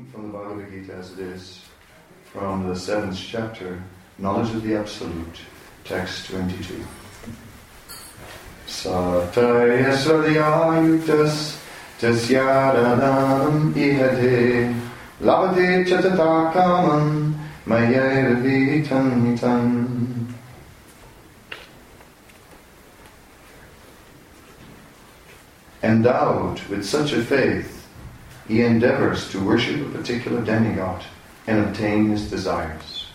reading from the Bhagavad Gita as it is, from the 7th chapter, Knowledge of the Absolute, text 22. Sataya svadyayutas tasyadanam ihate lavate chatatakamam mayayravitannitam. Endowed with such a faith, he endeavors to worship a particular demigod and obtain his desires.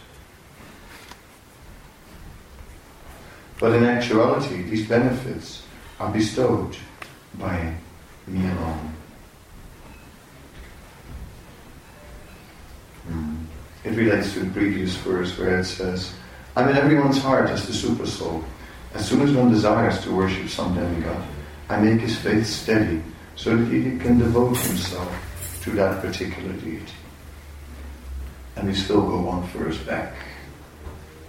But in actuality, these benefits are bestowed by me alone. It relates to the previous verse where it says, I'm in everyone's heart as the supersoul. As soon as one desires to worship some demigod, I make his faith steady so that he can devote himself to that particular deity. And we still go one verse back,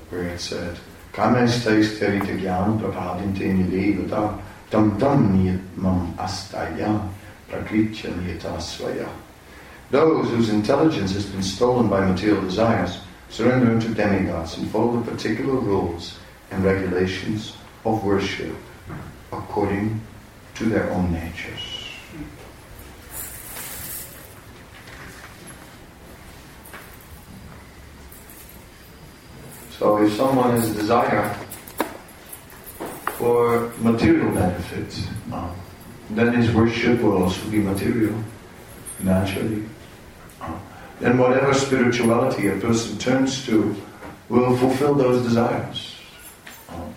where it said, Kamestais terita gyan prapadinte nilevata tam niyatmam astaya prakritya niyatasvaya. Those whose intelligence has been stolen by material desires surrender to demigods and follow the particular rules and regulations of worship according to their own natures. So if someone has a desire for material benefit, then his worship will also be material, naturally. Then whatever spirituality a person turns to will fulfill those desires.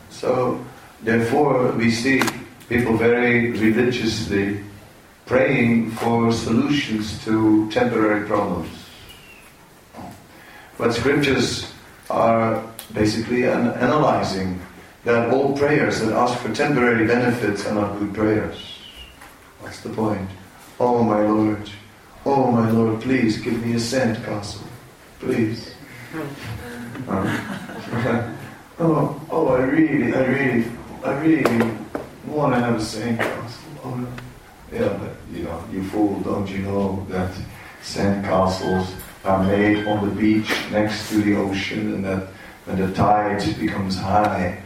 So therefore we see people very religiously praying for solutions to temporary problems. But scriptures are basically analyzing that all prayers that ask for temporary benefits are not good prayers. What's the point? Oh my Lord, please give me a sand castle, please. I really want to have a sand castle. Oh no. Yeah, but you fool, don't you know that sand castles are made on the beach next to the ocean, and that when the tide becomes high,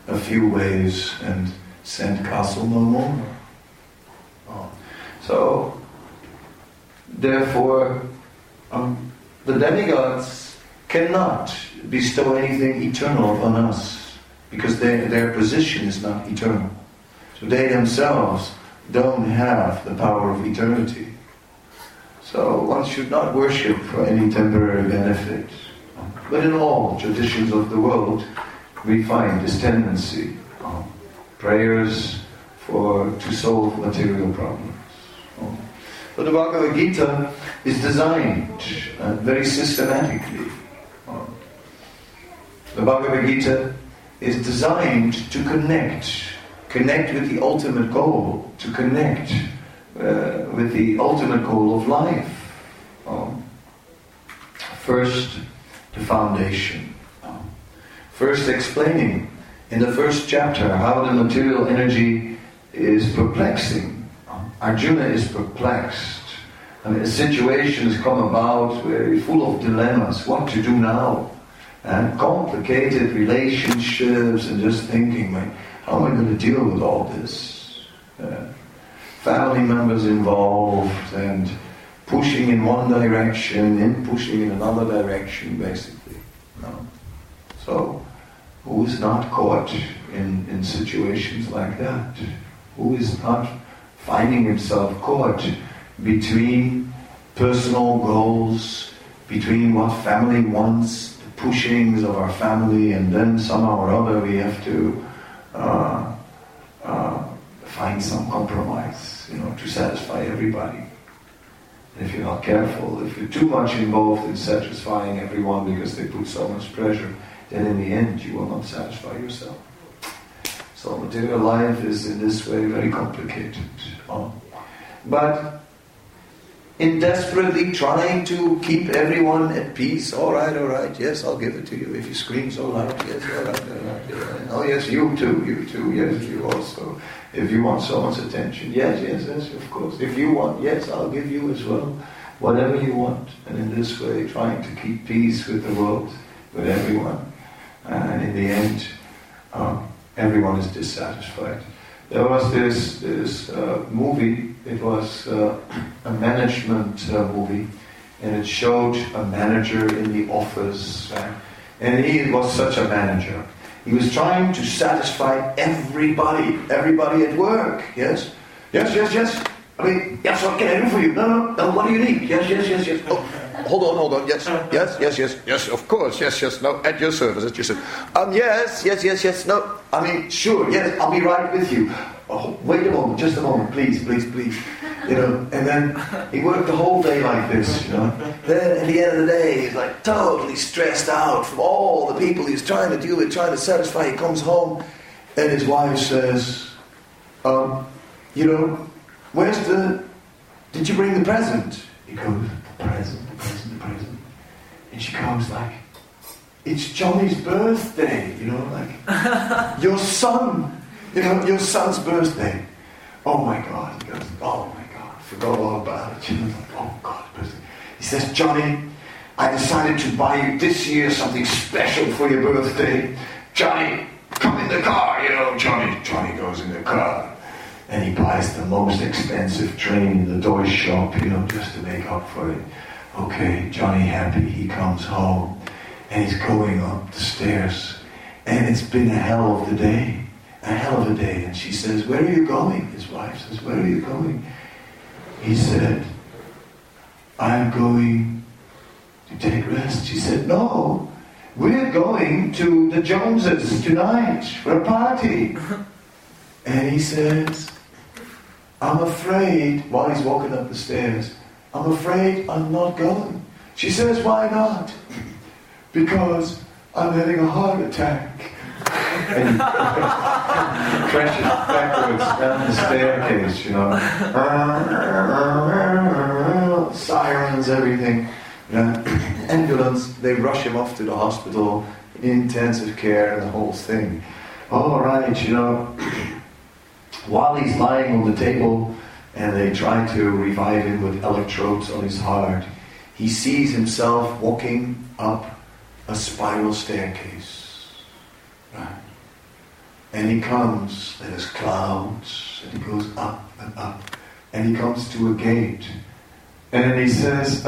a few waves and sand castle no more. So, therefore, the demigods cannot bestow anything eternal on us, because their position is not eternal. So they themselves don't have the power of eternity. So one should not worship for any temporary benefit. But in all traditions of the world, we find this tendency. Prayers to solve material problems. But the Bhagavad Gita is designed very systematically. The Bhagavad Gita is designed to connect with the ultimate goal, to connect with the ultimate goal of life. First, the foundation. First explaining in the first chapter how the material energy is perplexing. Arjuna is perplexed. A situation has come about very full of dilemmas. What to do now? And complicated relationships, and just thinking, how am I going to deal with all this? Family members involved, and pushing in one direction and pushing in another direction, basically. So, who is not caught in situations like that? Who is not finding himself caught between personal goals, between what family wants, the pushings of our family, and then somehow or other we have to find some compromise, to satisfy everybody. And if you're not careful, if you're too much involved in satisfying everyone because they put so much pressure, then in the end you will not satisfy yourself. So material life is in this way very complicated. But in desperately trying to keep everyone at peace. All right, yes, I'll give it to you. If you scream so loud, yes, all right. Oh yes, you too, yes, you also. If you want someone's attention, yes, of course. If you want, yes, I'll give you as well. Whatever you want. And in this way, trying to keep peace with the world, with everyone. And in the end, everyone is dissatisfied. There was this movie. It was a management movie, and it showed a manager in the office, and he was such a manager. He was trying to satisfy everybody at work. Yes. I mean, yes, what can I do for you? No, what do you need? Yes. Oh, hold on. Yes, of course. Yes, no, at your service. Yes, no, I mean, sure, yes, I'll be right with you. Oh, wait a moment, just a moment, please. And then he worked the whole day like this, Then at the end of the day, he's like totally stressed out from all the people he's trying to deal with, trying to satisfy. He comes home, and his wife says, did you bring the present? He goes, the present. And she goes like, it's Johnny's birthday, your son, your son's birthday. Oh my God, he goes, oh my God, I forgot all about it. Oh God, birthday. He says, Johnny, I decided to buy you this year something special for your birthday. Johnny, come in the car, Johnny goes in the car. And he buys the most expensive train in the toy shop, just to make up for it. Okay, Johnny happy, he comes home, and he's going up the stairs, and it's been a hell of a day. And she says, where are you going? His wife says, where are you going? He said, I'm going to take rest. She said, no, we're going to the Joneses tonight for a party. And he says, I'm afraid, while he's walking up the stairs, I'm afraid I'm not going. She says, why not? Because I'm having a heart attack. And he crashes backwards down the staircase, Sirens, everything. Ambulance, they rush him off to the hospital, intensive care and the whole thing. All right, while he's lying on the table and they try to revive him with electrodes on his heart, he sees himself walking up a spiral staircase. Right? And he comes, there's clouds, and he goes up, and he comes to a gate. And then he says,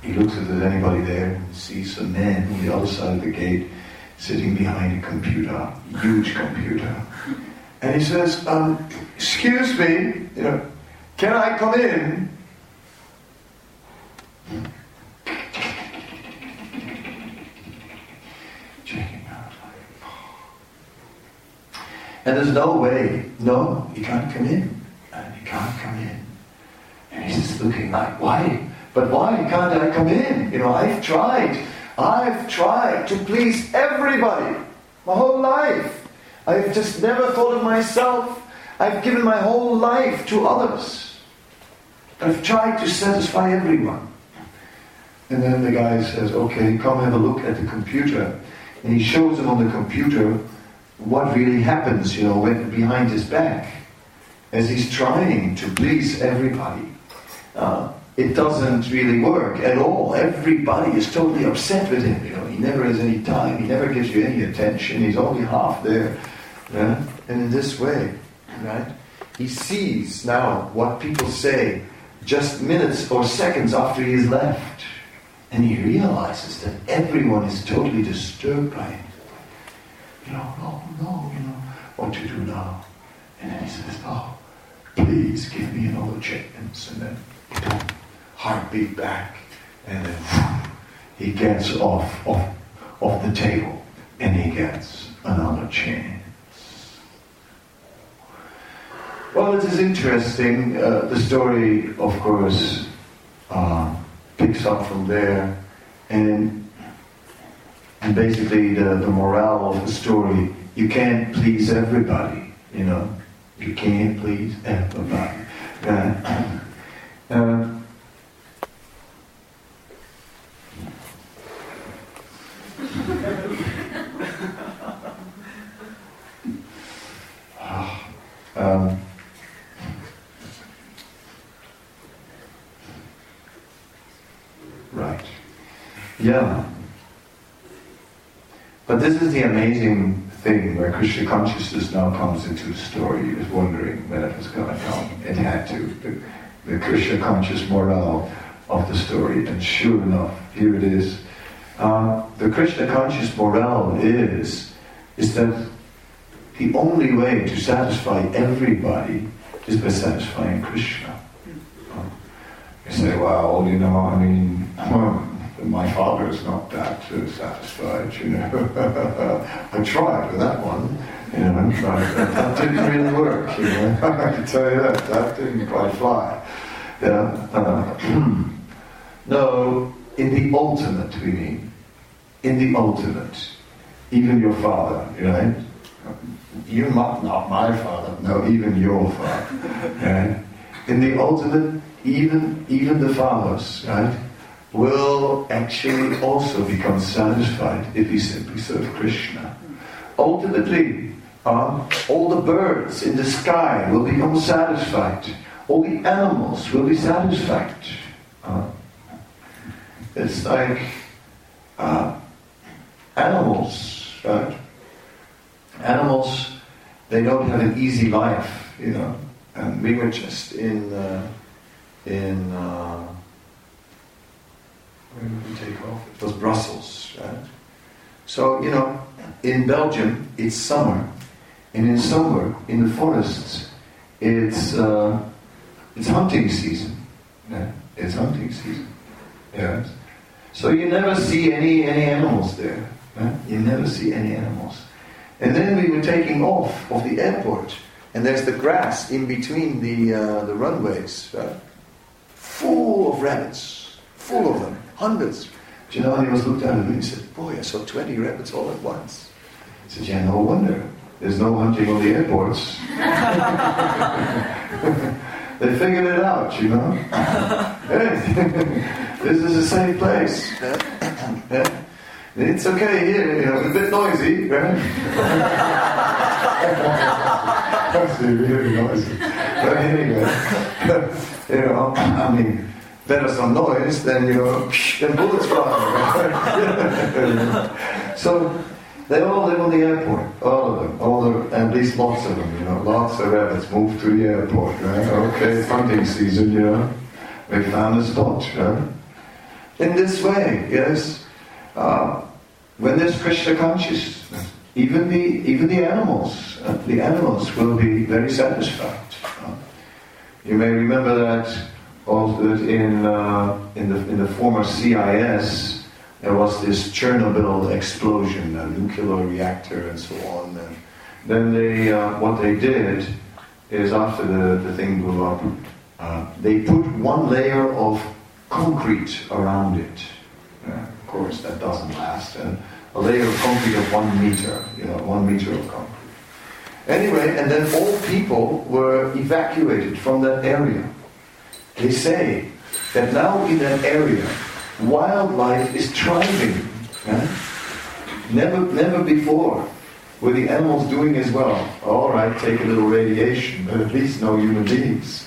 he looks if there's anybody there, and sees a man on the other side of the gate sitting behind a computer, huge computer. And he says, excuse me, can I come in? Checking out. And there's no way, no, he can't come in. And he can't come in. And he's just looking like, why? But why can't I come in? I've tried to please everybody my whole life. I've just never thought of myself. I've given my whole life to others. I've tried to satisfy everyone. And then the guy says, okay, come have a look at the computer. And he shows him on the computer what really happens, behind his back. As he's trying to please everybody. It doesn't really work at all. Everybody is totally upset with him. He never has any time. He never gives you any attention. He's only half there. And in this way, right, he sees now what people say just minutes or seconds after he has left. And he realizes that everyone is totally disturbed by it. What to do now? And then he says, please give me another chance. And then heartbeat back, and then he gets off the table, and he gets another chance. Well, it is interesting. The story, of course, picks up from there, and basically the morale of the story: you can't please everybody. You can't please everybody. Yeah. But this is the amazing thing where Krishna consciousness now comes into the story. He was wondering when it was going to come. It had to. The Krishna conscious morale of the story. And sure enough, here it is. The Krishna conscious morale is that the only way to satisfy everybody is by satisfying Krishna. You say, well, my father is not that satisfied, I tried with that one, but that didn't really work, I can tell you that didn't quite fly. No, in the ultimate, we mean. In the ultimate. Even your father, right? You're not my father, no, even your father. Right? In the ultimate, even the fathers, right, will actually also become satisfied if he simply serve Krishna. Ultimately, all the birds in the sky will become satisfied. All the animals will be satisfied. It's like animals, right? Animals, they don't have an easy life, And we were just where did we take off? It was Brussels, right? So, in Belgium, it's summer. And in summer, in the forests, it's hunting season. Yeah? It's hunting season. Yeah. So you never see any animals there. Yeah? You never see any animals. And then we were taking off of the airport, and there's the grass in between the runways, right? Full of rabbits, full of them, hundreds. Do you know, and he was looked at me and he said, boy, I saw 20 rabbits all at once. I said, yeah, no wonder. There's no hunting on the airports. They figured it out, Hey, this is a safe place. Yeah. It's okay here, it's a bit noisy, right? It's really noisy. But anyway, better some noise than, than bullets flying, right? So, they all live on the airport, all of them, at least lots of them, lots of rabbits move to the airport, right? Okay, it's hunting season, we found a spot, right? In this way, yes. When there's Krishna consciousness, even the animals will be very satisfied. You may remember that also in the former CIS there was this Chernobyl explosion, a nuclear reactor, and so on. And then what they did is after the thing blew up, they put one layer of concrete around it. Of course, that doesn't last. A layer of concrete of 1 meter, 1 meter of concrete. Anyway, and then all people were evacuated from that area. They say that now in that area, wildlife is thriving. Never before were the animals doing as well. All right, take a little radiation, but at least no human beings.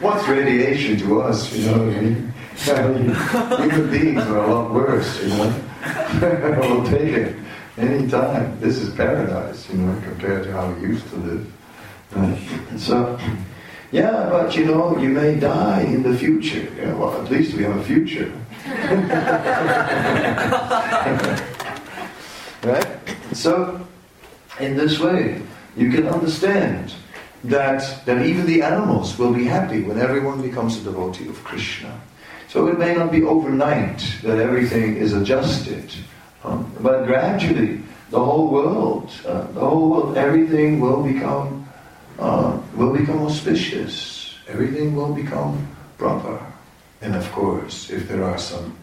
What's radiation to us, Human beings are a lot worse, We'll take it any time. This is paradise, compared to how we used to live. So, yeah, but you may die in the future. Yeah, well, at least we have a future. Right? So, in this way, you can understand that even the animals will be happy when everyone becomes a devotee of Krishna. So it may not be overnight that everything is adjusted, but gradually the whole world, everything will become auspicious. Everything will become proper. And of course, if there are some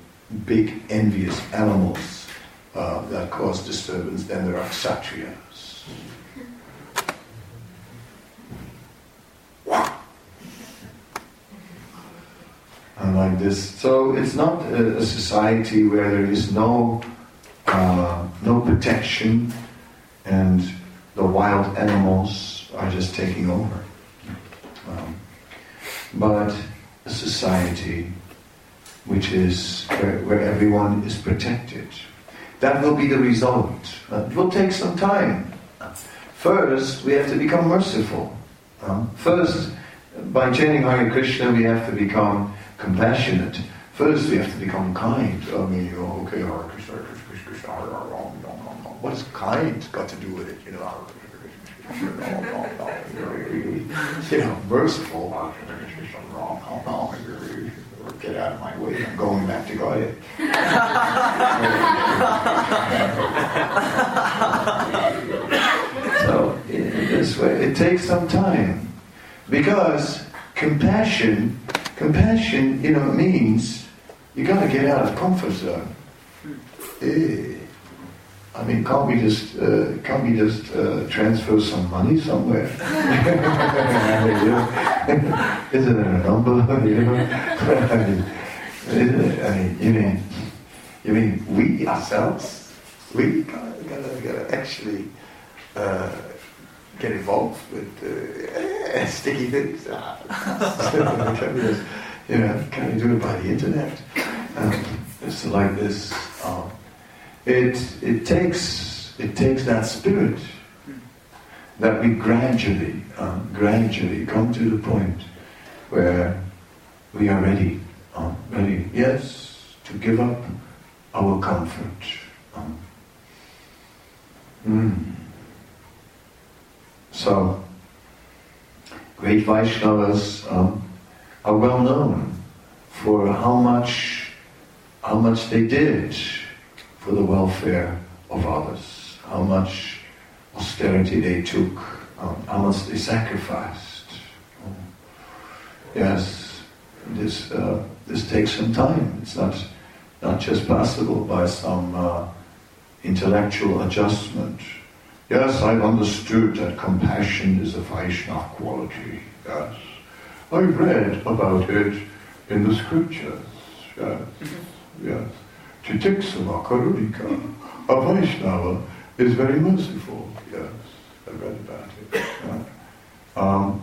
big envious animals that cause disturbance, then there are kshatriyas. And like this. So it's not a society where there is no protection and the wild animals are just taking over. But a society which is where everyone is protected. That will be the result. It will take some time. First, we have to become merciful. First, by chanting Hare Krishna, we have to become compassionate. First, we have to become kind. I mean, okay, Hare Krishna, Krishna, Krishna, Hare Hare, Ram, Ram, Ram, Ram. What has kind got to do with it? Merciful. Get out of my way, I'm going back to Gaya. So, in this way, it takes some time. Because compassion, means you got to get out of comfort zone. I mean, can't we just transfer some money somewhere? Isn't it a number? You mean we ourselves? We gotta actually get involved with sticky things. Can we do it by the internet? It's like this. It takes that spirit that we gradually come to the point where we are ready, yes, to give up our comfort. So, great Vaishnavas are well known for how much they did for the welfare of others, how much austerity they took, how much they sacrificed. Yes, this takes some time. It's not just possible by some intellectual adjustment. Yes, I've understood that compassion is a Vaishnava quality. Yes, I've read about it in the scriptures. Yes, yes. Chitiksava Karudika. A Vaishnava is very merciful. Yes, I read about it.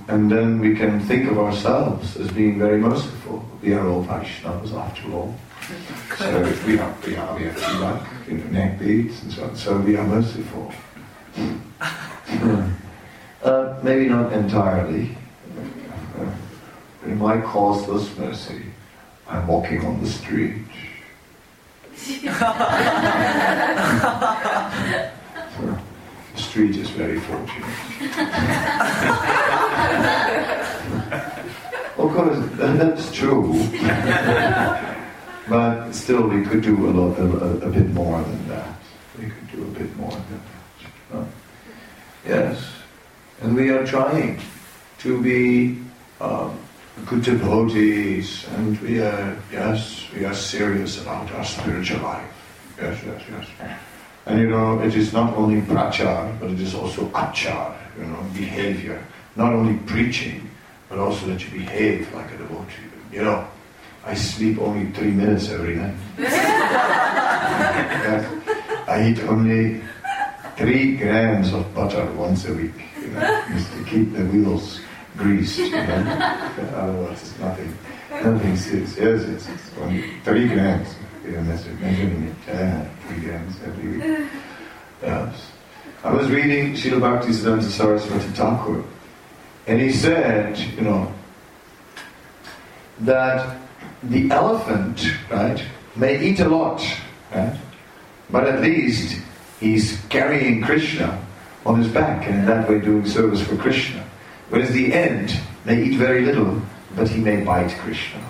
And then we can think of ourselves as being very merciful. We are all Vaishnavas after all. So we have like neck beads and so on. So we are merciful. Maybe not entirely. In my causeless mercy, I'm walking on the street. The street is very fortunate. Of course, that's true. But still, we could do a bit more than that. We could do a bit more than that. Yes, and we are trying to be good devotees, and we are serious about our spiritual life. Yes. And it is not only prachar, but it is also achar, behavior. Not only preaching, but also that you behave like a devotee. I sleep only 3 minutes every night. Yes. I eat only 3 grams of butter once a week, just to keep the wheels greased, Otherwise it's nothing serious. Yes, it's only 3 grams. Measuring it, 3 grams every week. Yes. I was reading Srila Bhaktisiddhanta Saraswati Thakur, and he said, that the elephant, right, may eat a lot, right, but at least he's carrying Krishna on his back, and in that way doing service for Krishna. Whereas the ant may eat very little, but he may bite Krishna.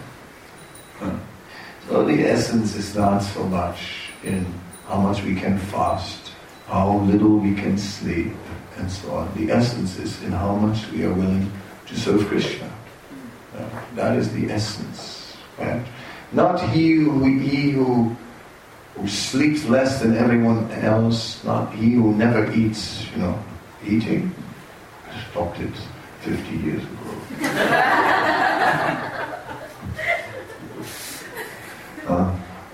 So the essence is not so much in how much we can fast, how little we can sleep, and so on. The essence is in how much we are willing to serve Krishna. That is the essence. Right? Not he who sleeps less than everyone else, not he who never eats, eating. I stopped it 50 years ago.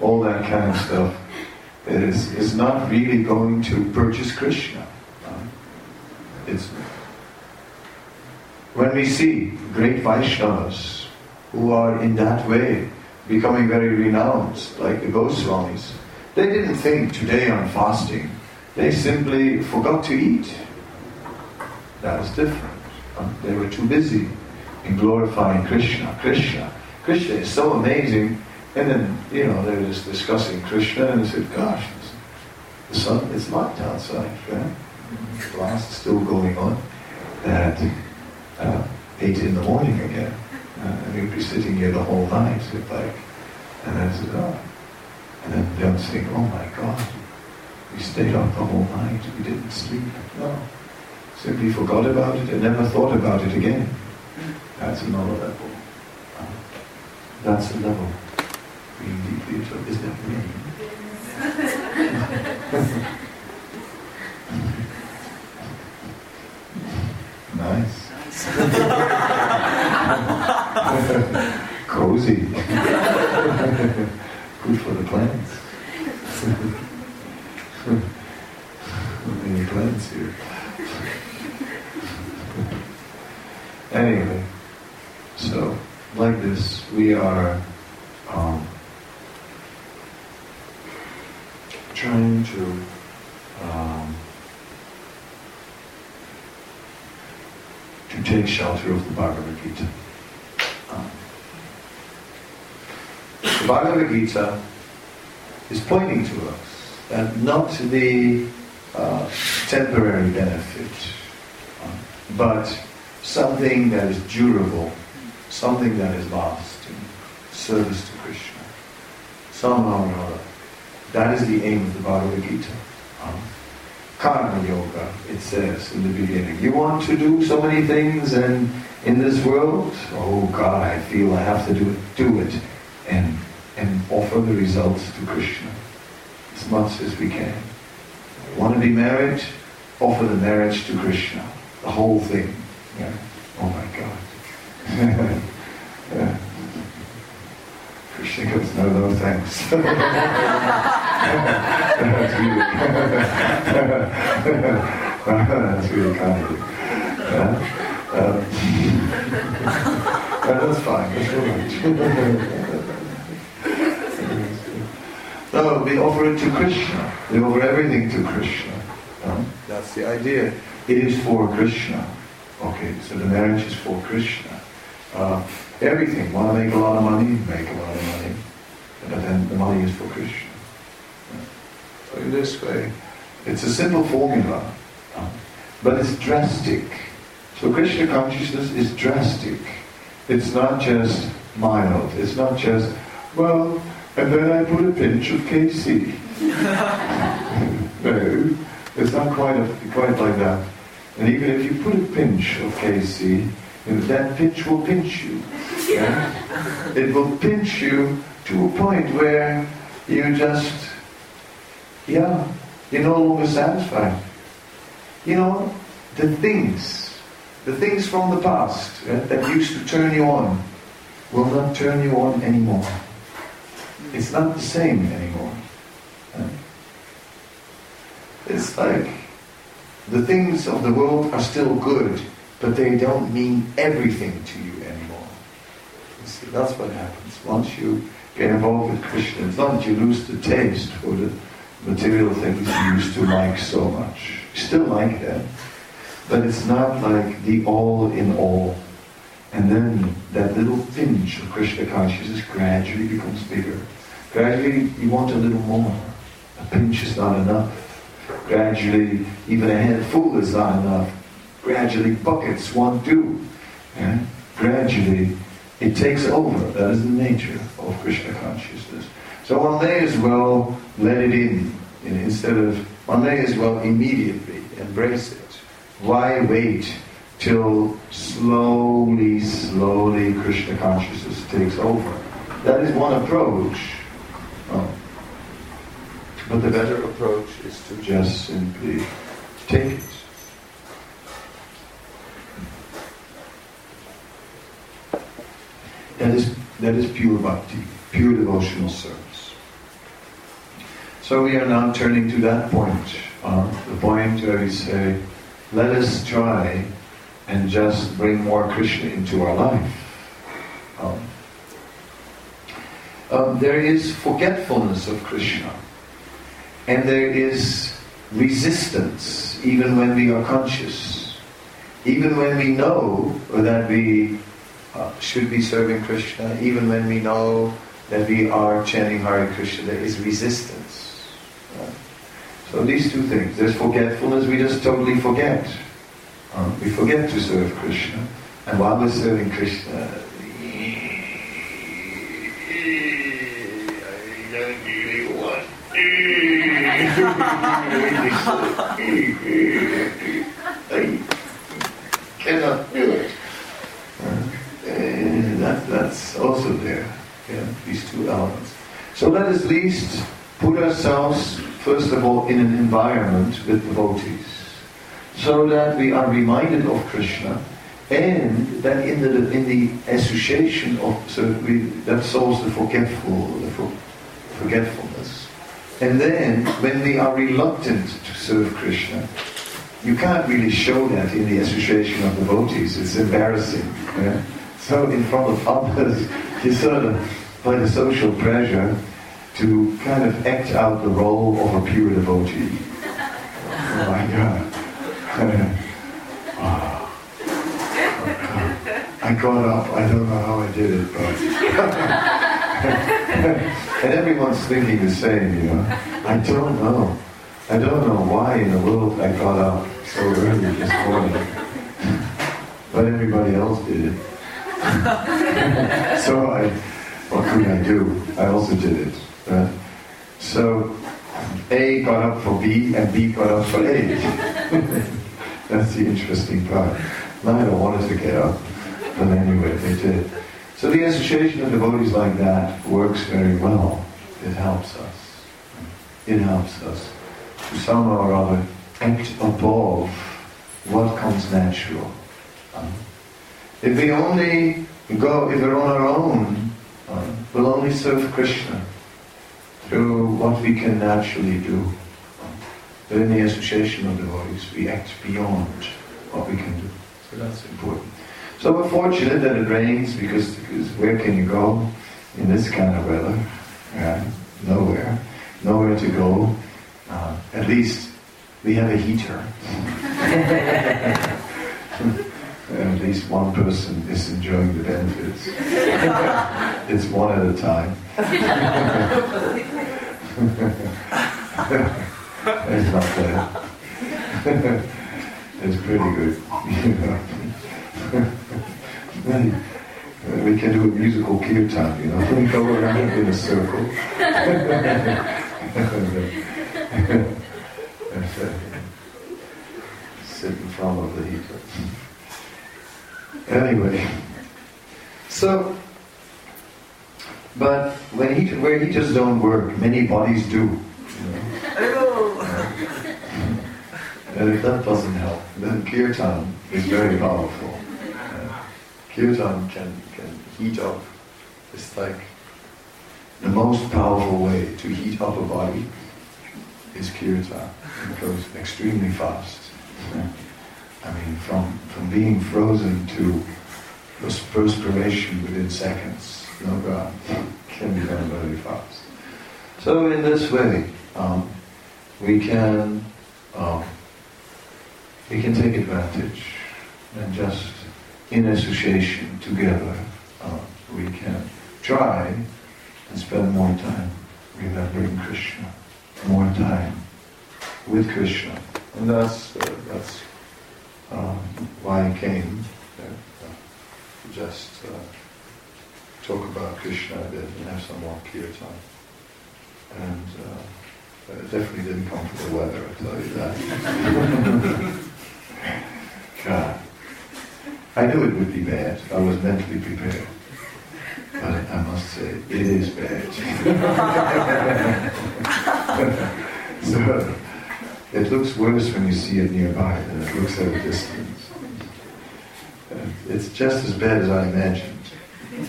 All that kind of stuff is not really going to purchase Krishna. It's when we see great Vaishnavas who are in that way becoming very renowned, like the Goswamis. They didn't think, today I'm fasting. They simply forgot to eat. That was different. They were too busy in glorifying Krishna. Krishna is so amazing. And then, they were just discussing Krishna, and they said, gosh, the sun is light outside, right? The class is still going on at 8 in the morning again. And we'd be sitting here the whole night, and then said, oh. And then they'll think, oh my God, we stayed up the whole night, we didn't sleep. No, simply forgot about it and never thought about it again. That's another level. That's a level. Being deeply absorbed. Is that me? Nice. Cozy. Good for the plants. Many plants here. Anyway, so like this, we are trying to take shelter of the Bhagavad Gita. The Bhagavad Gita is pointing to us that not the temporary benefit, but something that is durable, something that is lasting, service to Krishna, somehow or other. That is the aim of the Bhagavad Gita. Karma Yoga, it says in the beginning. You want to do so many things and in this world? Oh God, I feel I have to do it. And offer the results to Krishna as much as we can. Want to be married? Offer the marriage to Krishna. The whole thing. Yeah. Oh my God. Yeah. Krishna goes, no thanks. That's really kind of you. That's fine, that's all right. No, we offer it to Krishna. We offer everything to Krishna. That's the idea. It is for Krishna. Okay, so the marriage is for Krishna. Everything. Want to make a lot of money? Make a lot of money. But then the money is for Krishna. So in this way, it's a simple formula, but it's drastic. So Krishna consciousness is drastic. It's not just mild. It's not just, well, and then I put a pinch of KC. No, it's not quite like that. And even if you put a pinch of KC, that pinch will pinch you. Yeah? It will pinch you to a point where you just, you're no longer satisfied. The things from the past that used to turn you on will not turn you on anymore. It's not the same anymore. It's like the things of the world are still good, but they don't mean everything to you anymore. See, that's what happens. Once you get involved with Krishna, it's not that you lose the taste for the material things you used to like so much. You still like them, but it's not like the all in all. And then that little pinch of Krishna consciousness gradually becomes bigger. Gradually you want a little more. A pinch is not enough. Gradually even a handful is not enough. Gradually buckets won't do. Yeah? Gradually it takes over. That is the nature of Krishna consciousness. So one may as well let it in one may as well immediately embrace it. Why wait till slowly Krishna consciousness takes over? That is one approach. But the better approach is to just simply take it. That is pure bhakti, pure devotional service. So we are now turning to that point, the point where we say, let us try and just bring more Krishna into our life. there is forgetfulness of Krishna. And there is resistance, even when we are conscious. Even when we know that we should be serving Krishna, even when we know that we are chanting Hare Krishna, there is resistance. Right? So these two things. There's forgetfulness, we just totally forget. We forget to serve Krishna. And while we're serving Krishna, I don't really want to. I cannot do it. That's also there. Yeah, these two elements. So let us at least put ourselves, first of all, in an environment with devotees, so that we are reminded of Krishna, and that in the association of, that solves the forgetfulness. And then, when we are reluctant to serve Krishna, you can't really show that in the association of devotees. It's embarrassing. Yeah? So in front of others, you sort of, by the social pressure, to kind of act out the role of a pure devotee. Oh my God. I got up, I don't know how I did it, but... and everyone's thinking the same, you know. I don't know why in the world I got up so early this morning. But everybody else did it. So what could I do? I also did it. Right? So A got up for B and B got up for A. That's the interesting part. Neither wanted to get up, but anyway, they did. So the association of devotees like that works very well. It helps us. It helps us to somehow or other act above what comes natural. If we're on our own, we'll only serve Krishna through what we can naturally do. But in the association of devotees, we act beyond what we can do. So that's important. So we're fortunate that it rains, because where can you go in this kind of weather? Nowhere to go. At least we have a heater. At least one person is enjoying the benefits. It's one at a time. It's not bad. It's pretty good. We can do a musical kirtan, you know. We go around in a circle. Sit in front of the heater. Anyway, so, but where heaters don't work, many bodies do. You know? And if that doesn't help, then kirtan is very powerful. Kirtan can heat up. It's like the most powerful way to heat up a body is kirtan. It goes extremely fast. I mean, from being frozen to perspiration within seconds, no God, can be done very fast. So in this way, we can take advantage, and just in association together, we can try and spend more time remembering Krishna, more time with Krishna, and that's why I came to just talk about Krishna a bit and have some more kirtan. And it definitely didn't come for the weather, I'll tell you that. God. I knew it would be bad. I was mentally prepared. But I must say, it is bad. So, it looks worse when you see it nearby than it looks at a distance. It's just as bad as I imagined,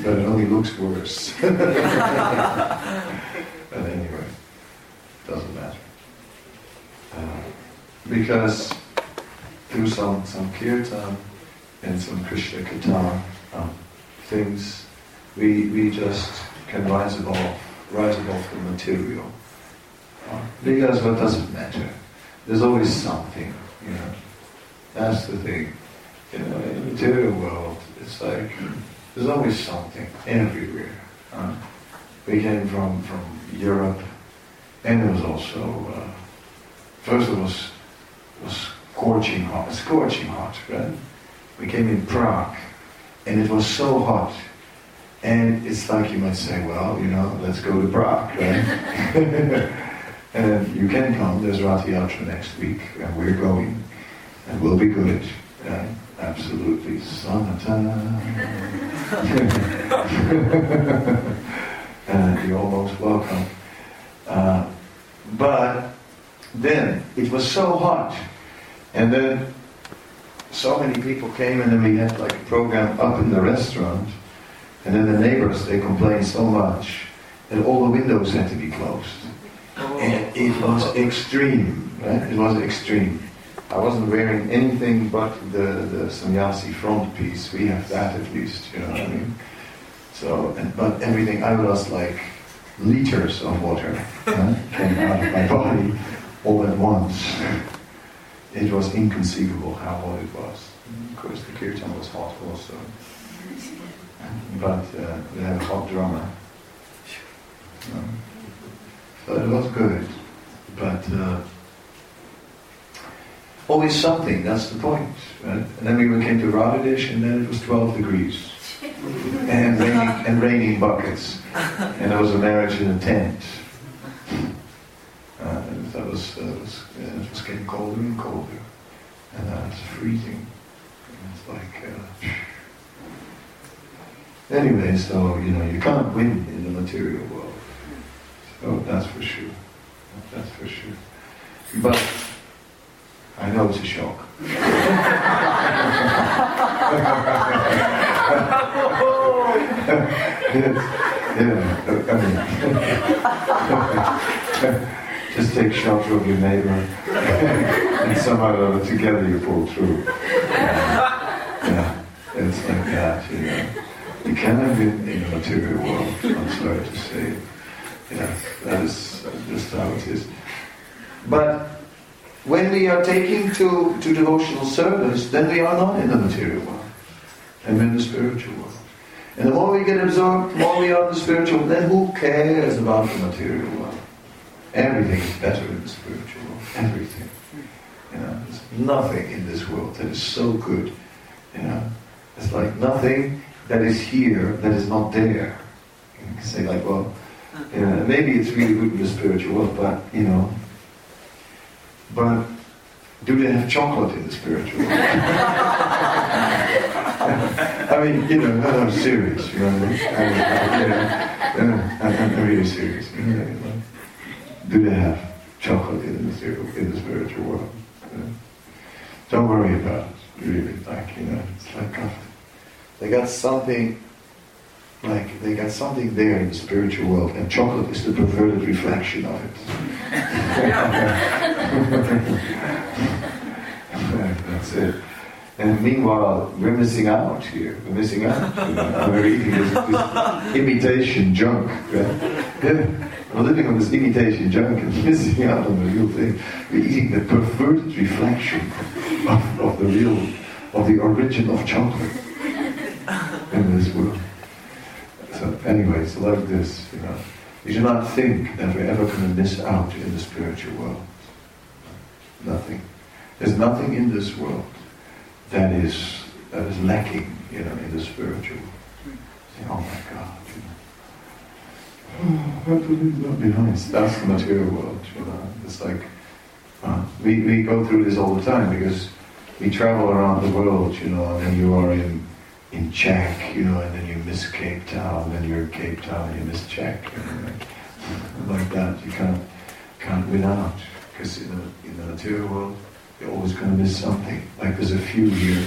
but it only looks worse. But anyway, it doesn't matter. Because through some kirtan and some Krishna Katha things, we just can rise above the material. Because what does it matter? There's always something, you know. That's the thing. You know, in the material world, it's like there's always something everywhere. We came from Europe, and it was also first it was scorching hot, right? We came in Prague, and it was so hot, and it's like you might say, well, you know, let's go to Prague, right? And you can come. There's Rath Yatra next week, and we're going, and we'll be good. Right? Absolutely, and you're almost welcome. But then it was so hot, and then so many people came, and then we had like a program up in the restaurant, and then the neighbors, they complained so much that all the windows had to be closed. And it was extreme, right? It was extreme. I wasn't wearing anything but the sannyasi front piece. We have that at least, you know what I mean? So, but everything, I lost like liters of water came out of my body all at once. It was inconceivable how hot it was. Of course, the kirtan was hot also. But we had a hot drummer. So it was good. But always something, that's the point. Right? And then we came to Radhadesh, and then it was 12 degrees. And raining buckets. And there was a marriage in a tent. And it was getting colder and colder. And it's freezing. And it's like... Anyway, so, you know, you can't win in the material world. So that's for sure. That's for sure. But I know it's a shock. Just take shelter of your neighbor and somehow or other together you pull through. Yeah, it's like that, you know. You cannot win in the material world, I'm sorry to say. Yeah, that is just how it is. But when we are taking to devotional service, then we are not in the material world. And we're in the spiritual world. And the more we get absorbed, the more we are in the spiritual world, then who cares about the material world? Everything is better in the spiritual world. Everything. You know, there's nothing in this world that is so good. You know, it's like nothing that is here that is not there. You can say like, well, you know, maybe it's really good in the spiritual world, but, you know, but do they have chocolate in the spiritual world? I mean, you know, I'm serious, you know what I mean? I'm really serious. You know, do they have chocolate in the spiritual world? Don't worry about it, really. Like, you know, it's like they got something there in the spiritual world, and chocolate is the perverted reflection of it. That's it. And meanwhile, we're missing out here. We're missing out. We're eating this imitation junk. Right? Yeah. We're living on this imitation junk and missing out on the real thing. We're eating the perverted reflection of the origin of chocolate in this world. So anyways, like this, you know, you do not think that we're ever going to miss out in the spiritual world. Nothing. There's nothing in this world that is lacking, you know, in the spiritual world. Say, oh my God, you know. That would not be nice. That's the material world, you know. It's like, we go through this all the time because we travel around the world, you know, and then you are in Czech, you know, and then you miss Cape Town, then you're in Cape Town and you miss Czech, you know, like that. You can't win out, because in the material world, you're always going to miss something. Like there's a few here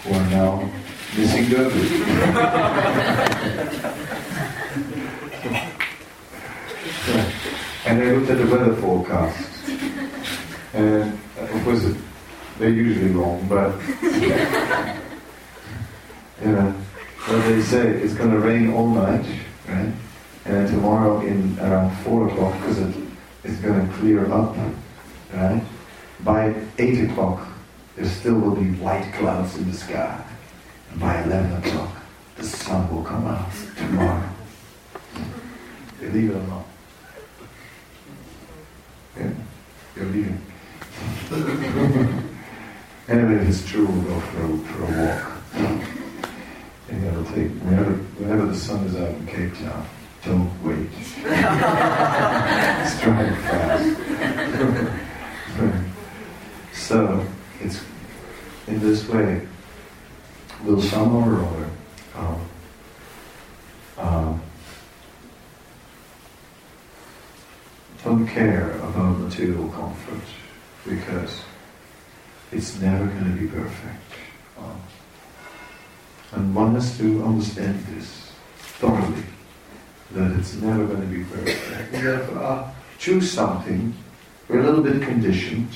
who are now missing Durban. And I looked at the weather forecast, and of course they're usually wrong, but you know, what they say, it's going to rain all night, right? And then tomorrow in around 4 o'clock, because it's going to clear up, right? By 8 o'clock, there still will be white clouds in the sky. And by 11 o'clock, the sun will come out tomorrow. Believe it or not. Yeah, you're leaving. Anyway, if it's true, we'll go for a walk. And it'll take, whenever the sun is out in Cape Town, don't wait. It's driving fast. So, it's in this way, will somehow or other don't care about material comfort, because it's never going to be perfect. And one has to understand this thoroughly, that it's never going to be perfect. We have choose something. We're a little bit conditioned,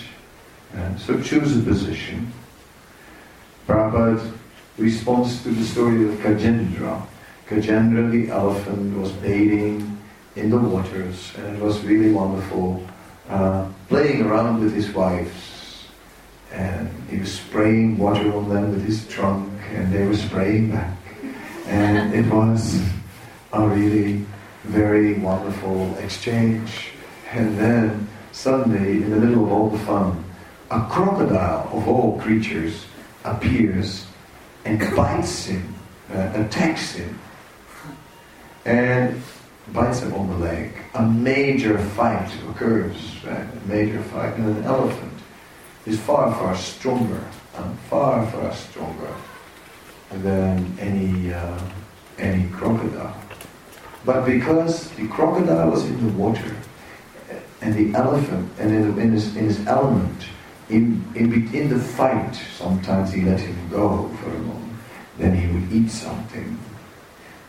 so choose a position. Prabhupada responds to the story of Gajendra. Gajendra, the elephant, was bathing in the waters, and it was really wonderful, playing around with his wives, and he was spraying water on them with his trunk, and they were spraying back, and it was a really very wonderful exchange. And then suddenly, in the middle of all the fun, a crocodile of all creatures appears and bites him, attacks him, and bites him on the leg. A major fight occurs, right? A major fight, and an elephant is far, far stronger, than any crocodile. But because the crocodile was in the water, and the elephant, and in his element, in the fight, sometimes he let him go for a moment. Then he would eat something.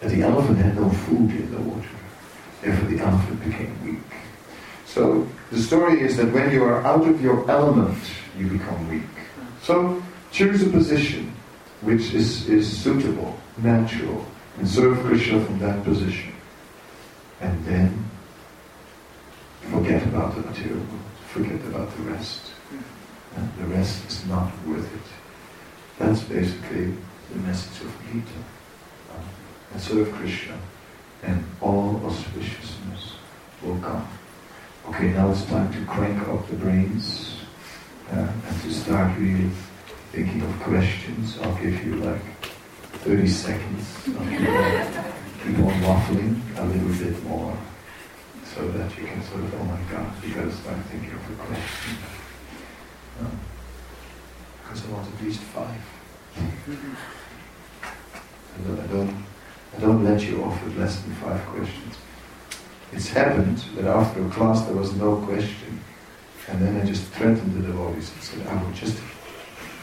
But the elephant had no food in the water. Therefore the elephant became weak. So the story is that when you are out of your element, you become weak. So choose a position which is suitable, natural, and serve Krishna from that position. And then forget about the material world, forget about the rest. And the rest is not worth it. That's basically the message of Gita. And serve Krishna, and all auspiciousness will come. Okay, now it's time to crank up the brains and to start really thinking of questions. I'll give you like 30 seconds. Keep on waffling a little bit more, so that you can sort of, oh my God, you gotta start thinking of a question. Because I want at least 5. I don't let you off with less than 5 questions. It's happened that after a class there was no question, and then I just threatened the devotees and said, I will just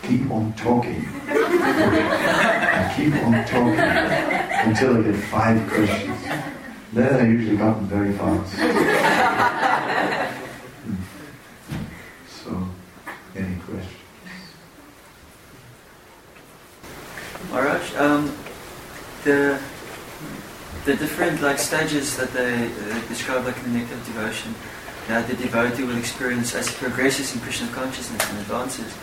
keep on talking. I keep on talking until I get 5 questions. Then I usually got them very fast. So, any questions? Maharaj, the different stages that they describe in the nectar of devotion that the devotee will experience as he progresses in Krishna consciousness and advances,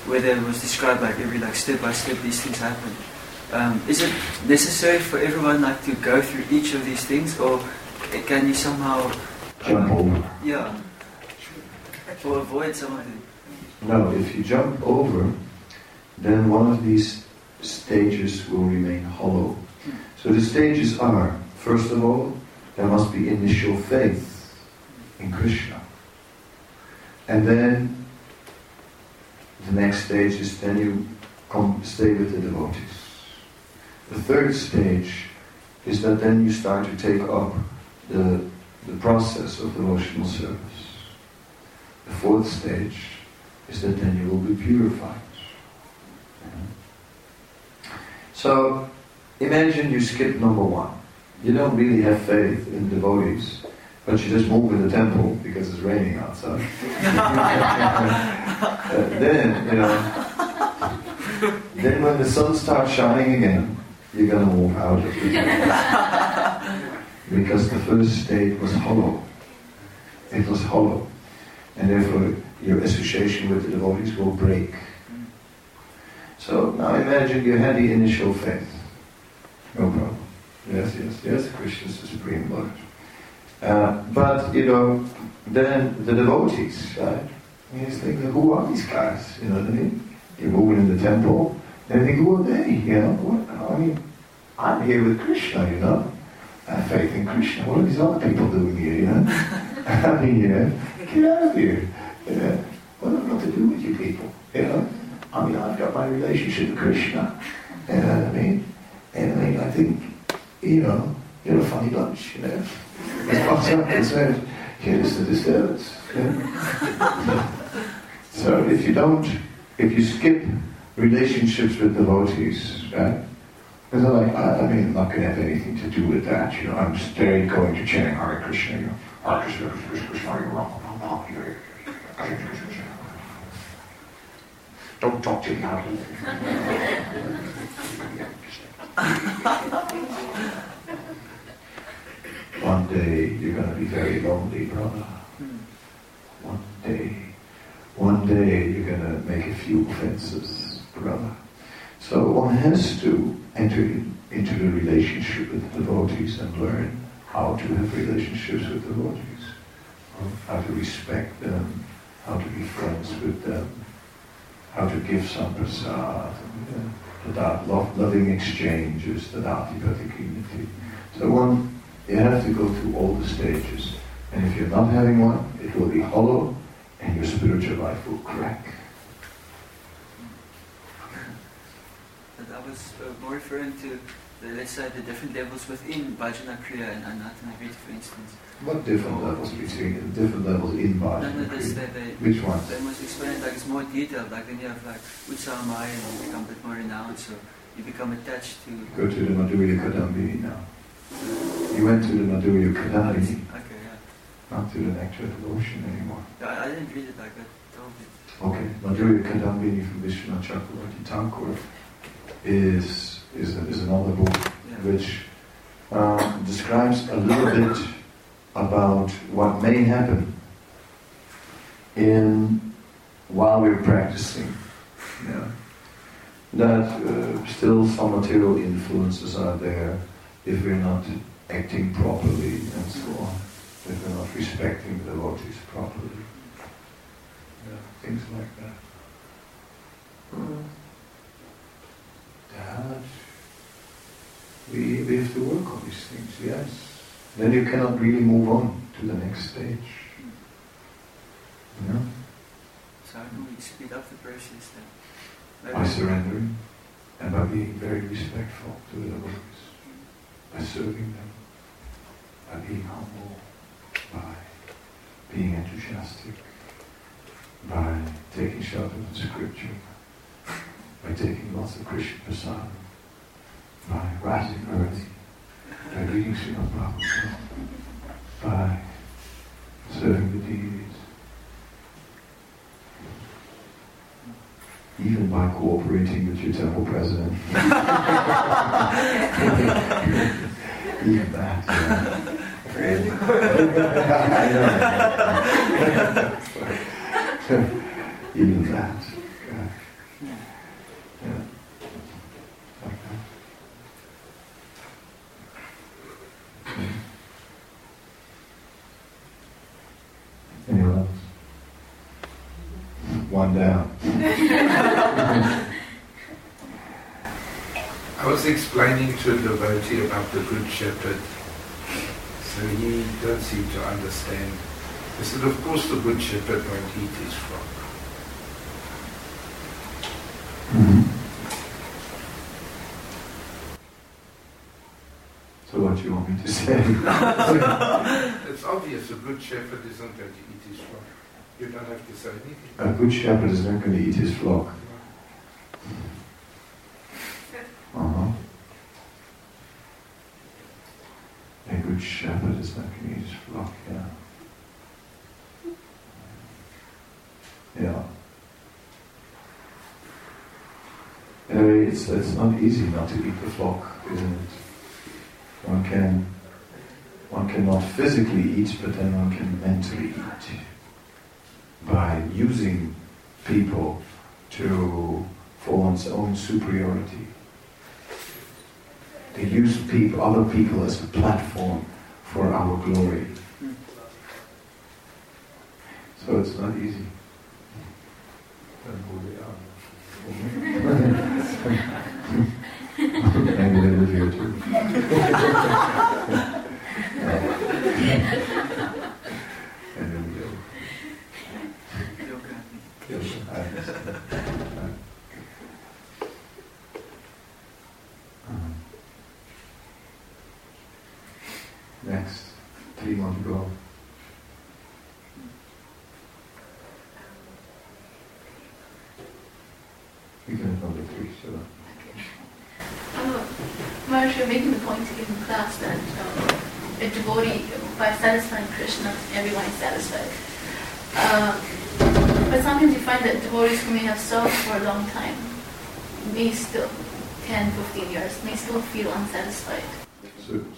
where there was described every step by step these things happen. Is it necessary for everyone to go through each of these things, or can you somehow jump over? Yeah. Or avoid some of it? No, if you jump over, then one of these stages will remain hollow. So the stages are, first of all, there must be initial faith in Krishna. And then the next stage is then you stay with the devotees. The third stage is that then you start to take up the process of devotional service. The fourth stage is that then you will be purified. So, imagine you skip number 1. You don't really have faith in devotees, but you just move in the temple because it's raining outside. Then when the sun starts shining again, you're going to move out of the temple. because the first state was hollow. It was hollow. And therefore your association with the devotees will break. So now imagine you had the initial faith. No problem. Yes, Krishna is the Supreme Lord. But, then the devotees, right? He's thinking, who are these guys? You know what I mean? You're moving in the temple, and you think, who are they? I'm here with Krishna, I have faith in Krishna. What are these other people doing here, get out of here. What have I got to do with you people? I've got my relationship with Krishna. You know what I mean? And I think, you're a funny bunch, As far as I'm concerned, here's the disturbance. So if you skip relationships with devotees, right? Because they're like, I'm not going to have anything to do with that, I'm straight going to chanting Hare Krishna, Hare Krishna, Krishna, Krishna, Hare Rama, Hare Krishna. Don't talk to me out of One day you're going to be very lonely, brother. One day you're going to make a few offenses, brother. So one has to enter into the relationship with the devotees and learn how to have relationships with devotees, how to respect them, how to be friends with them, how to give some prasad, that loving exchanges, that adipatikinity. So you have to go through all the stages. And if you're not having one, it will be hollow and your spiritual life will crack. But I was more referring to, let's say, the different levels within Bhajana Kriya and Anatana Gita, for instance. What different levels between different levels in Bhajana Kriya? Which ones? They must explain it it's more detailed, then you have Utsamaya and you become a bit more renowned, so you become attached to... Go to the Madhurya Kadambini now. You went to the Madhurya Kadambini. Okay, yeah. Not to the Nectar Devotion anymore. I didn't read it like that, told it. Okay, Madhurya Kadambini from Vishwanath Chakravarti Thakur is another book which describes a little bit about what may happen while we're practicing. That still some material influences are there if we're not acting properly and so on, if we're not respecting the devotees properly. Things like that. That we have to work on these things, yes. Then you cannot really move on to the next stage. So how do we speed up the process then? By surrendering and by being very respectful to the devotees, by serving them, by being humble, by being enthusiastic, by taking shelter of the scripture, by taking lots of Krishna prasad, by rising early, by reading Srimad Bhagavad, by serving the deities, even by cooperating with your temple president. Even that, yeah. Really? I know. Even that. Yeah. Like that. Anyone else? One down. I was explaining to a devotee about the Good Shepherd, so he don't seem to understand. I said, of course the Good Shepherd won't eat his flock. So what do you want me to say? It's obvious, a Good Shepherd isn't going to eat his flock. You don't have to say anything. A good shepherd is not going to eat his flock. A good shepherd is not going to eat his flock, yeah. Yeah. Anyway, it's not easy not to eat the flock, isn't it? One can one cannot physically eat, but then one can mentally eat. By using people for one's own superiority. They use other people as a platform for our glory. So it's not easy. Maybe they live here too. And then we go. Next, 3 more to go. You can have number 3, sure. Maharaj, you're making the point in class that a devotee, by satisfying Krishna, everyone is satisfied. But sometimes you find that devotees who may have served for a long time, may still, 10, 15 years, may still feel unsatisfied.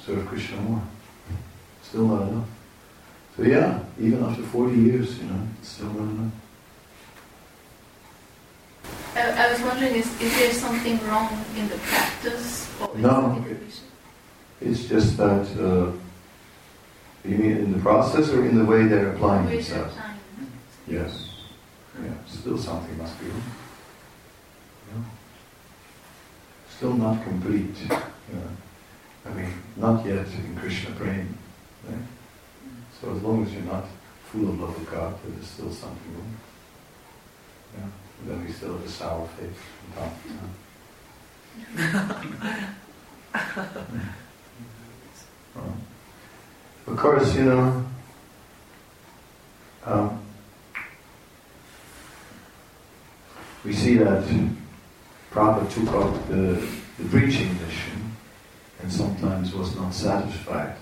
Serve Krishna more. Still not enough. So yeah, even after 40 years, it's still not enough. I was wondering, is there something wrong in the practice? Or No, it's just that, you mean in the process or in the way they're applying themselves? Yes. Yeah, still something must be wrong. Yeah. Still not complete. Not yet in Krishna prema. Right? So as long as you're not full of love of God, there is still something wrong. Yeah. And then we still have a sour face from time to time. Of course, we see that Prabhupada took up the preaching mission and sometimes was not satisfied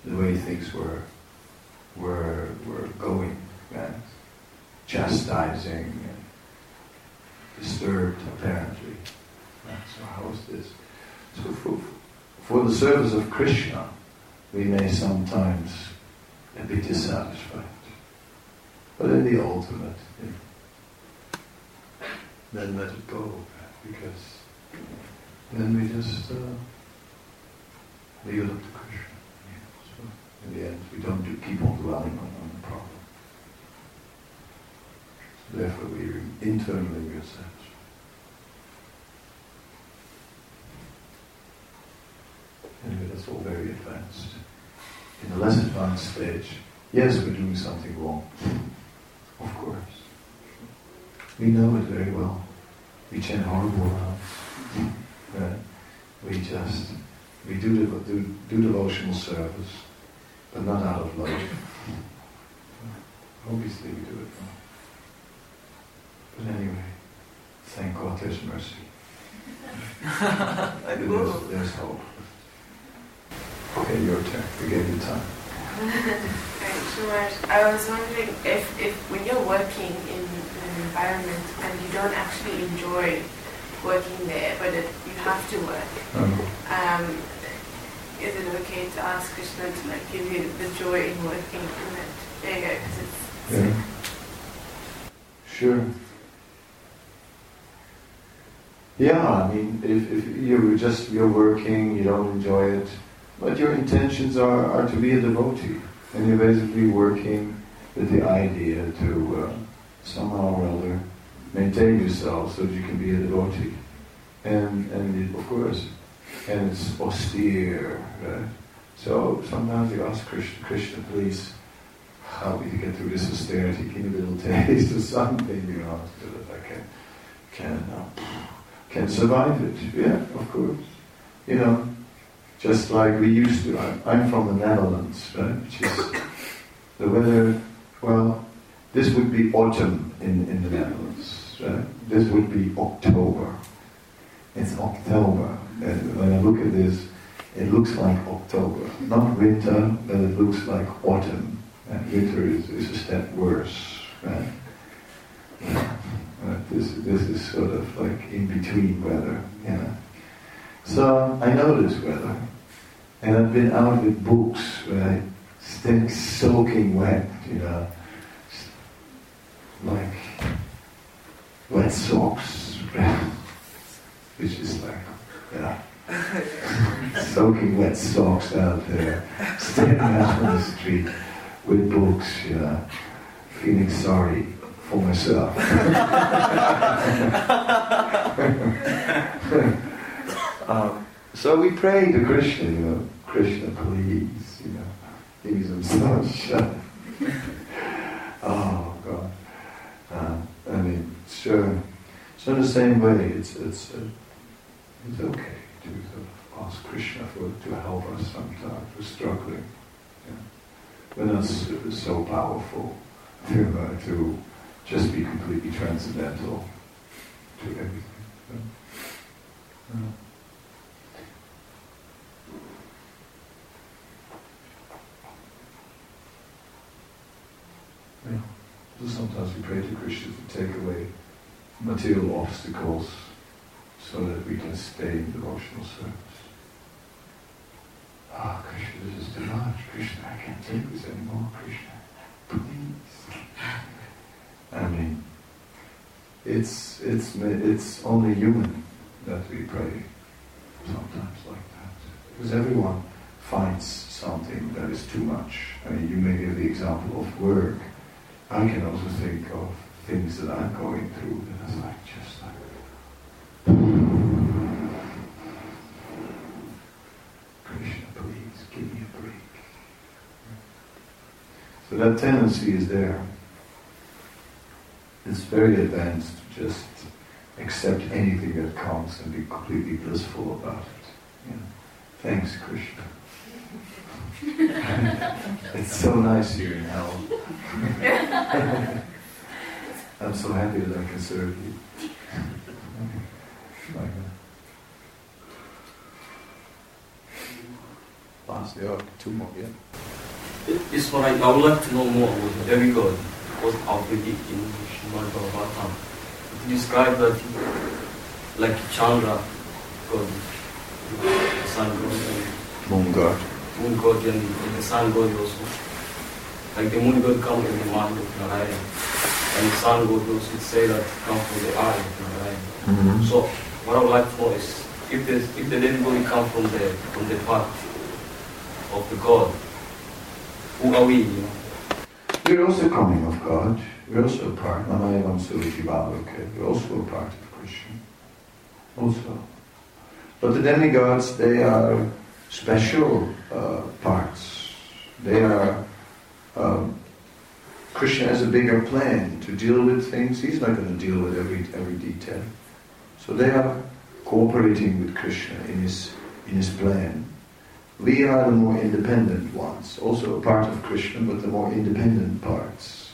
the way things were going, right? Chastising and disturbed apparently. Right? So how is this? So for the service of Krishna, we may sometimes be dissatisfied. But in the ultimate, then let it go, because then we just leave it up to Krishna. So in the end, we don't keep on dwelling on the problem. So therefore, internally we are satisfied. Anyway, that's all very advanced. In the less advanced stage, yes, we're doing something wrong. Of course. We know it very well. We chant horrible rounds. We do devotional service, but not out of love. Obviously we do it wrong. But anyway, thank God there's mercy. There's hope. Okay, your turn. We gave you time. I was wondering if when you're working in an environment and you don't actually enjoy working there, but you have to work, is it okay to ask Krishna to give you the joy in working in that area? Yeah. Sure. Yeah, if you're working, you don't enjoy it, but your intentions are to be a devotee, and you're basically working with the idea to somehow or other maintain yourself so that you can be a devotee. And of course, and it's austere, right? So sometimes you ask Krishna, please, help me to get through this austerity, give me a little taste or something, so that I can survive it. Yeah, of course. Just like we used to. I'm from the Netherlands, right? Which is the weather. Well, this would be autumn in the Netherlands, right? This would be October. It's October, and when I look at this, it looks like October, not winter, but it looks like autumn. And winter is a step worse, right? This is sort of like in between weather, So I know this weather, And I've been out with books where I stay soaking wet, like wet socks, which is like, soaking wet socks out there, standing out on the street with books, feeling sorry for myself. So we pray to Krishna, Krishna, please, give me some sunshine. Oh God. Sure. So in the same way, it's okay to ask Krishna to help us sometimes. We're struggling. We're not so powerful to just be completely transcendental to everything. So sometimes we pray to Krishna to take away material obstacles so that we can stay in devotional service. Krishna, this is too much. Krishna, I can't take this anymore. Krishna, please. It's only human that we pray sometimes like that. Because everyone finds something that is too much. You may give the example of work. I can also think of things that I'm going through that are just like Krishna, please give me a break. So that tendency is there. It's very advanced to just accept anything that comes and be completely blissful about it. Thanks, Krishna. It's so nice here in hell. I'm so happy that I can serve you. Last, two more, It's what I would like to know more about the demigod. Was outwardly in Srimad Bhagavatam. It described that like Chandra God, the sun god, moon god, and the sun god also. Like the moon god comes from the mind of Narayana, and the sun god also say that comes from the eye of Narayana. Mm-hmm. So what I would like to know is if the demigod comes from the part of the God, who are we? We're also coming of God. We're also a part. We're also a part of Krishna. Also. But the demigods, they are special parts. They are... Krishna has a bigger plan to deal with things. He's not going to deal with every detail. So they are cooperating with Krishna in his plan. We are the more independent ones, also a part of Krishna, but the more independent parts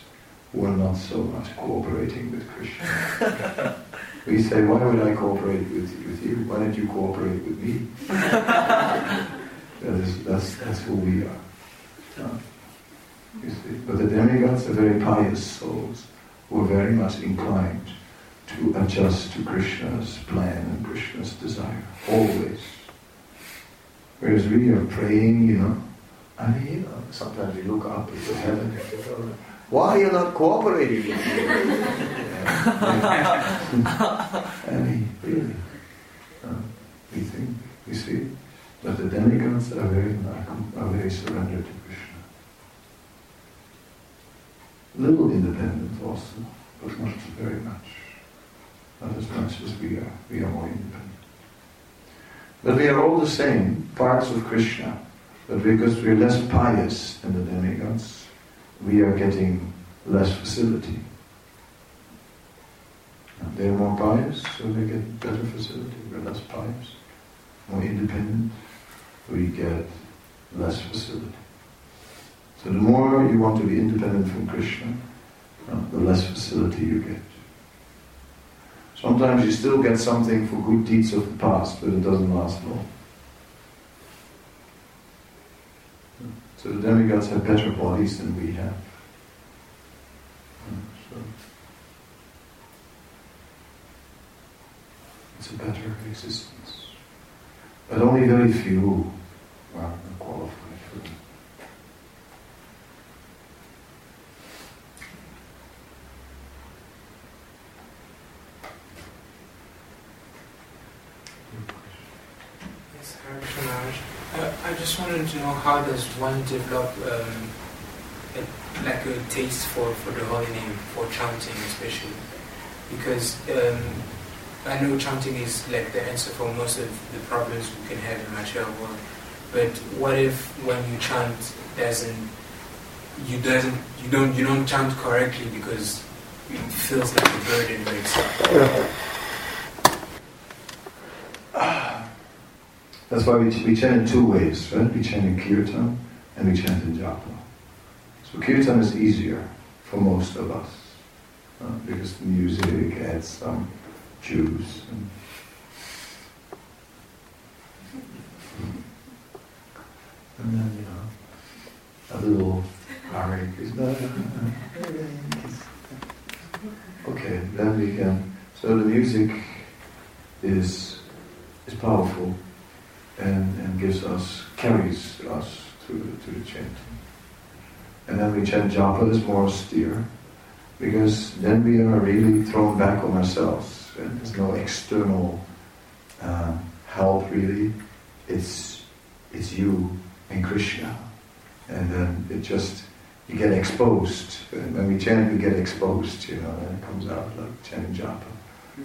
who are not so much cooperating with Krishna. We say, why would I cooperate with you? Why don't you cooperate with me? That's who we are. You see? But the demigods are very pious souls who are very much inclined to adjust to Krishna's plan and Krishna's desire, always. Whereas we are praying, sometimes we look up at the heaven and say, why are you not cooperating with me? Really, we think, we see, that the demigods are very surrendered to Krishna. Little independent also, but not very much. Not as much as we are. We are more independent. But we are all the same, parts of Krishna. But because we are less pious than the demigods, we are getting less facility. They are more pious, so they get better facility. We are less pious, more independent, we get less facility. So the more you want to be independent from Krishna, the less facility you get. Sometimes you still get something for good deeds of the past, but it doesn't last long. So the demigods have better bodies than we have. So it's a better existence. But only very few are I just wanted to know, how does one develop a taste for the holy name, for chanting especially? Because I know chanting is like the answer for most of the problems we can have in material world. But what if when you chant you don't chant correctly because it feels like a burden by itself? That's why we chant in two ways, right? We chant in kirtan and we chant in japa. So kirtan is easier for most of us because the music adds some juice. And then, a little Hare Krishna. Okay, then we can. So the music is powerful and carries us to the chanting. And then we chant japa is more austere, because then we are really thrown back on ourselves, and there's no external help really. It's you and Krishna, and then you get exposed. And when we chant, we get exposed, and it comes out like chanting japa.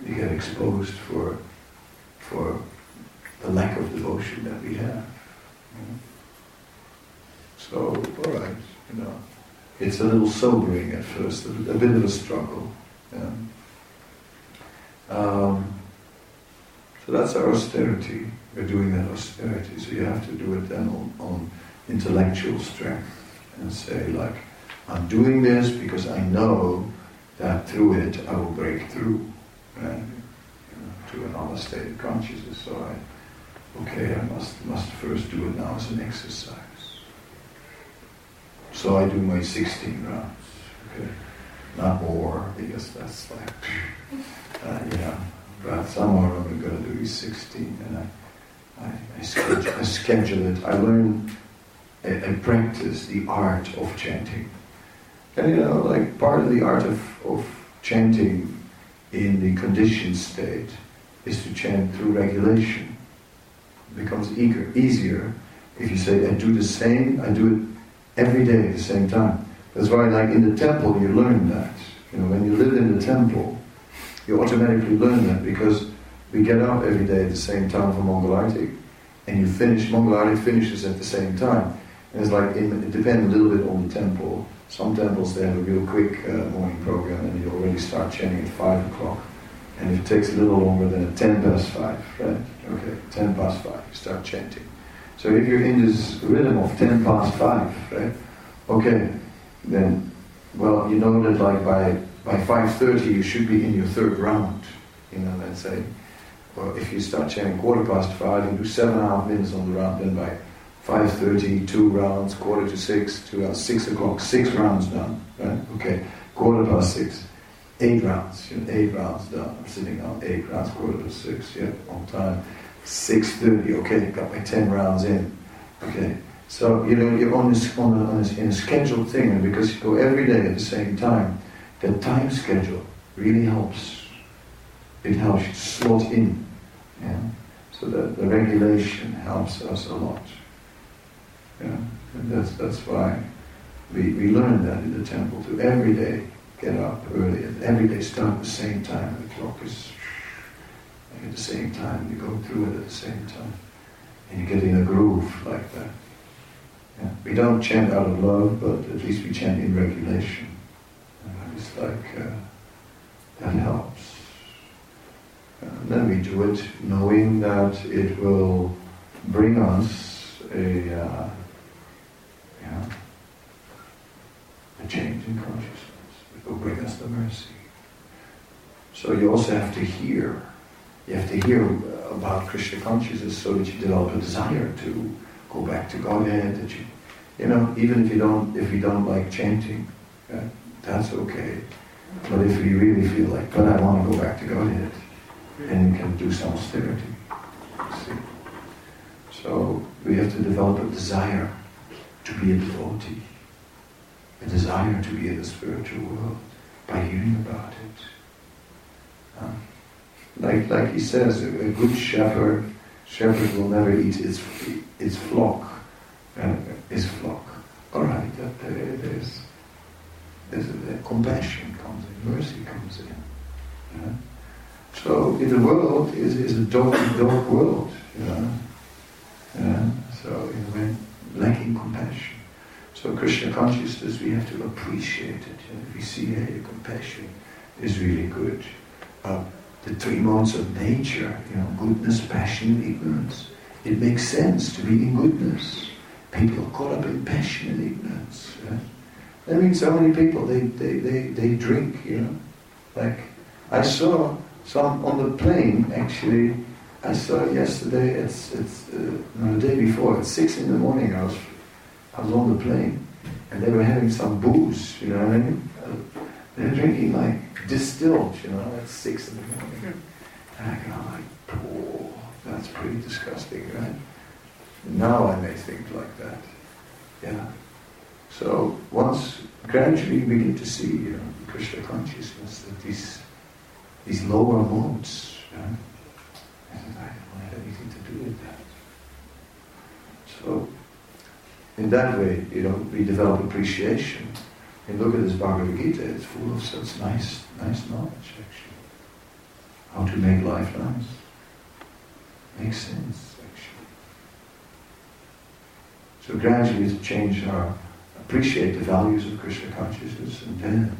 You get exposed for the lack of devotion that we have. So, all right, it's a little sobering at first, a bit of a struggle. So that's our austerity. We're doing that austerity. So you have to do it then on intellectual strength and say, like, I'm doing this because I know that through it I will break through to another state of consciousness. So I must first do it now as an exercise. So I do my 16 rounds, okay? Not more, because that's like, but somewhere I'm going to do 16, and I schedule it. I learn and practice the art of chanting. And like part of the art of chanting in the conditioned state is to chant through regulation. It becomes easier if you say, I do it every day at the same time. That's why, like in the temple, you learn that. When you live in the temple, you automatically learn that, because we get up every day at the same time for Mangalarti, and Mangalarti finishes at the same time. And it's like, it depends a little bit on the temple. Some temples, they have a real quick morning program, and you already start chanting at 5 o'clock. And if it takes a little longer, then at 5, right? Okay, 5, you start chanting. So if you're in this rhythm of 5, right? Okay, then, well, you know that like by 5:30 you should be in your third round, let's say. Or if you start chanting 5:15, you do 7.5 minutes on the round, then by 5:30, 2 rounds, 5:45, 2 rounds, 6 o'clock, 6 rounds done, right? Okay, 6:15, 8 rounds, 8 rounds done. I'm sitting on 8 rounds, 5:45, yeah, on time. 6:30, okay, got my 10 rounds in. Okay, so you're on in a scheduled thing, and because you go every day at the same time, the time schedule really helps. It helps you slot in. Yeah? So that the regulation helps us a lot. Yeah? And that's why we learn that in the temple, to every day get up early, and every day start at the same time. The clock is at the same time, you go through it at the same time, and you get in a groove like that. Yeah. We don't chant out of love, but at least we chant in regulation. It's like that helps. And then we do it knowing that it will bring us a change in consciousness. It will bring us the mercy. So you also have to hear. You have to hear about Krishna consciousness so that you develop a desire to go back to Godhead. That even if you don't like chanting, that's okay. But if you really feel like, but I want to go back to Godhead, then you can do some austerity. See? So we have to develop a desire to be a devotee, a desire to be in the spiritual world by hearing about it. Like he says, a good shepherd Shepherd will never eat its flock. His flock. All right, there's compassion comes in, mercy comes in. Yeah? So in the world is a dark world. So in a way, lacking compassion. So Krishna consciousness, we have to appreciate it. If we see, hey, compassion is really good. The three modes of nature, goodness, passion, and ignorance. It makes sense to be in goodness. People are caught up in passion and ignorance. I mean, so many people, they drink, Like, I saw some on the plane, actually. I saw yesterday, the day before, at 6 in the morning, I was on the plane, and they were having some booze, you know what I mean? They're drinking like distilled, at 6 in the morning. And I go like, oh, that's pretty disgusting, right? Now I may think like that. Yeah. So once gradually we begin to see, Krishna consciousness, that these lower modes, I don't have anything to do with that. So in that way, we develop appreciation. And look at this Bhagavad Gita, it's full of such nice knowledge, actually. How to make life nice. Makes sense, actually. So gradually appreciate the values of Krishna consciousness, and then,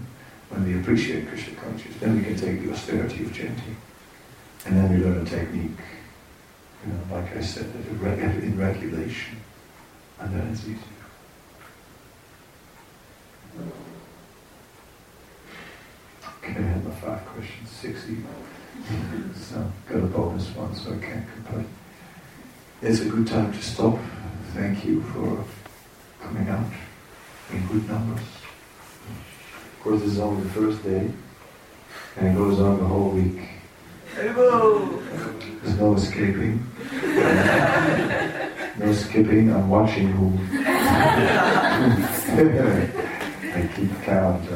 when we appreciate Krishna consciousness, then we can take the austerity of chanting. And then we learn a technique, like I said, in regulation. And then it's easier. Okay, I have my 5 questions, 6 even. So, got a bonus one, so I can't complain. It's a good time to stop. Thank you for coming out in good numbers. Of course, this is only the first day, and it goes on the whole week. There's no escaping. No skipping, I'm watching who. I keep count.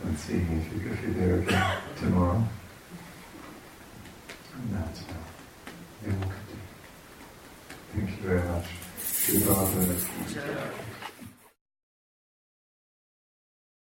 Let's see if you're there again tomorrow. No, it's not. Thank you very much.